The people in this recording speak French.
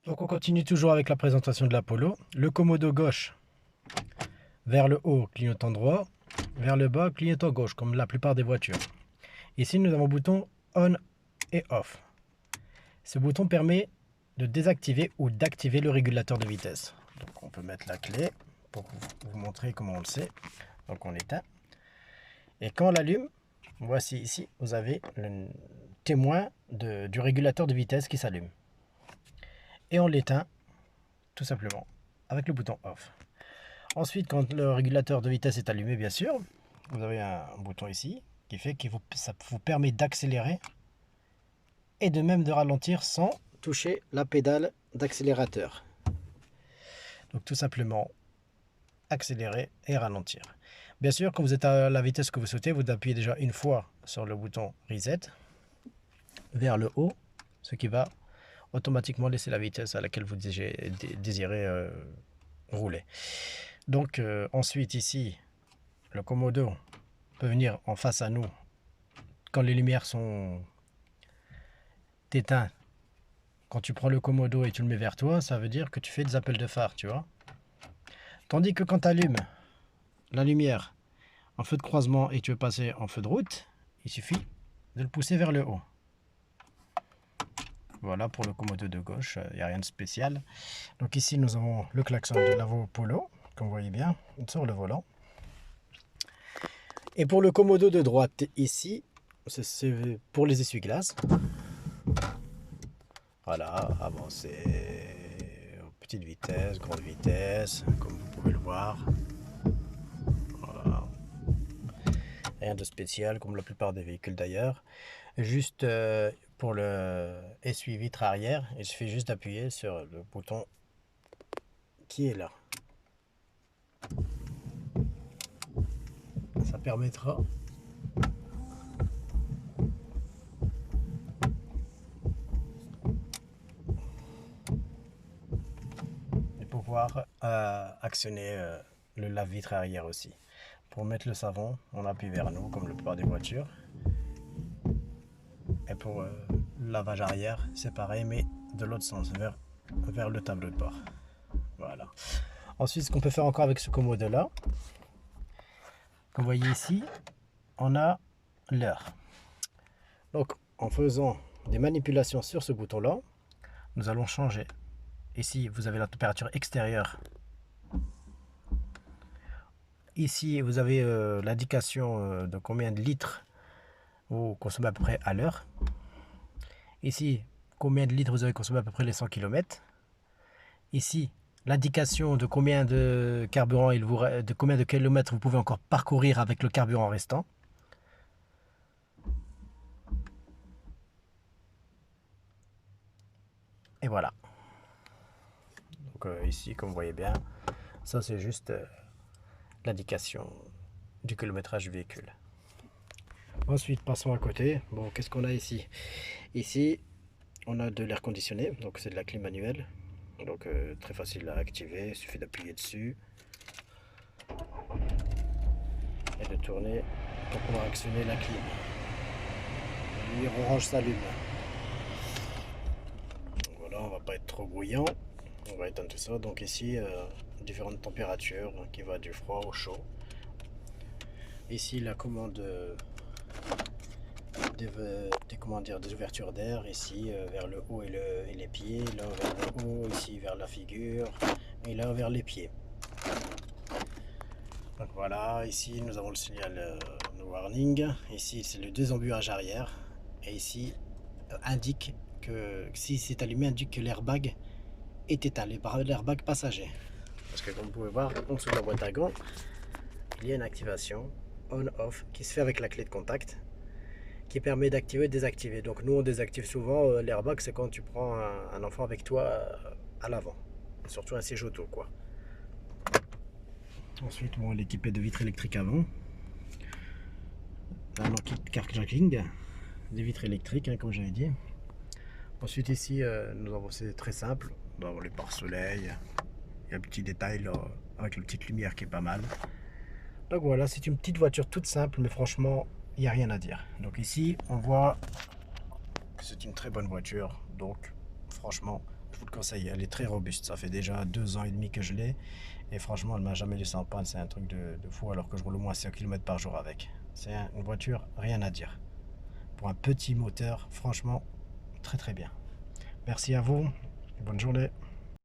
Donc on continue toujours avec la présentation de la Polo. Le commodo gauche vers le haut, clignotant droit, vers le bas, clignotant gauche, comme la plupart des voitures. Ici, nous avons le bouton on et off. Ce bouton permet de désactiver ou d'activer le régulateur de vitesse. Donc on peut mettre la clé pour vous montrer comment on le sait. Donc on l'éteint. Et quand on l'allume, voici ici, vous avez le témoin du régulateur de vitesse qui s'allume. Et on l'éteint tout simplement avec le bouton off. Ensuite, quand le régulateur de vitesse est allumé, bien sûr, vous avez un bouton ici qui fait que ça vous permet d'accélérer et de même de ralentir sans toucher la pédale d'accélérateur. Donc tout simplement accélérer et ralentir. Bien sûr, quand vous êtes à la vitesse que vous souhaitez, vous appuyez déjà une fois sur le bouton reset vers le haut, ce qui va automatiquement laisser la vitesse à laquelle vous désirez rouler. Donc ensuite ici, le commodo peut venir en face à nous quand les lumières sont éteintes. Quand tu prends le commodo et tu le mets vers toi, ça veut dire que tu fais des appels de phare, tu vois. Tandis que quand tu allumes la lumière en feu de croisement et tu veux passer en feu de route, il suffit de le pousser vers le haut. Voilà pour le commodo de gauche, il n'y a rien de spécial. Donc ici nous avons le klaxon de la Polo, comme vous voyez bien, sur le volant. Et pour le commodo de droite ici, c'est pour les essuie-glaces. Voilà, avancer, petite vitesse, grande vitesse, comme vous pouvez le voir. Voilà. Rien de spécial, comme la plupart des véhicules d'ailleurs. Juste pour le essuie-vitre arrière, il suffit juste d'appuyer sur le bouton qui est là. Ça permettra de pouvoir actionner le lave-vitre arrière aussi. Pour mettre le savon, on appuie vers nous comme la plupart des voitures. Et pour le lavage arrière, c'est pareil, mais de l'autre sens, vers le tableau de bord. Voilà. Ensuite, ce qu'on peut faire encore avec ce commodo là, comme vous voyez ici, on a l'heure. Donc, en faisant des manipulations sur ce bouton là, nous allons changer. Ici, vous avez la température extérieure. Ici, vous avez l'indication de combien de litres vous consommez à peu près à l'heure. Ici, combien de litres vous avez consommé à peu près les 100 km. Ici, l'indication de combien de carburant de combien de kilomètres vous pouvez encore parcourir avec le carburant restant. Et voilà. Donc ici, comme vous voyez bien, ça c'est juste l'indication du kilométrage du véhicule. Ensuite, passons à côté. Bon, qu'est-ce qu'on a ici? Ici, on a de l'air conditionné, donc c'est de la clim manuelle. Donc très facile à activer, il suffit d'appuyer dessus et de tourner pour pouvoir actionner la clim. La lumière orange s'allume. Voilà, on va pas être trop bruyant. On va éteindre tout ça. Donc ici, différentes températures qui va du froid au chaud. Ici, la commande des ouvertures d'air, ici vers le haut et les pieds, là vers le haut, ici vers la figure et là vers les pieds. Donc voilà, ici nous avons le signal warning, ici c'est le désembuage arrière et ici indique que si c'est allumé, indique que l'airbag est éteint, l'airbag passager. Parce que comme vous pouvez voir, en dessous de la boîte à gants, il y a une activation on-off qui se fait avec la clé de contact, qui permet d'activer et désactiver. Donc nous on désactive souvent l'airbag, c'est quand tu prends un enfant avec toi à l'avant, surtout un siège auto quoi. Ensuite on est équipé de vitres électriques avant, un kit carjacking, des vitres électriques hein, comme j'avais dit. Ensuite ici nous avons, c'est très simple, nous avons les pare-soleil, il y a un petit détail là avec la petite lumière qui est pas mal. Donc voilà, c'est une petite voiture toute simple, mais franchement, il n'y a rien à dire. Donc ici, on voit que c'est une très bonne voiture. Donc franchement, Je vous le conseille, elle est très robuste. Ça fait déjà 2 ans et demi que je l'ai. Et franchement, elle m'a jamais laissé en panne. C'est un truc de fou alors que je roule au moins 100 km par jour avec. C'est une voiture, rien à dire. Pour un petit moteur, franchement, très très bien. Merci à vous. Bonne journée.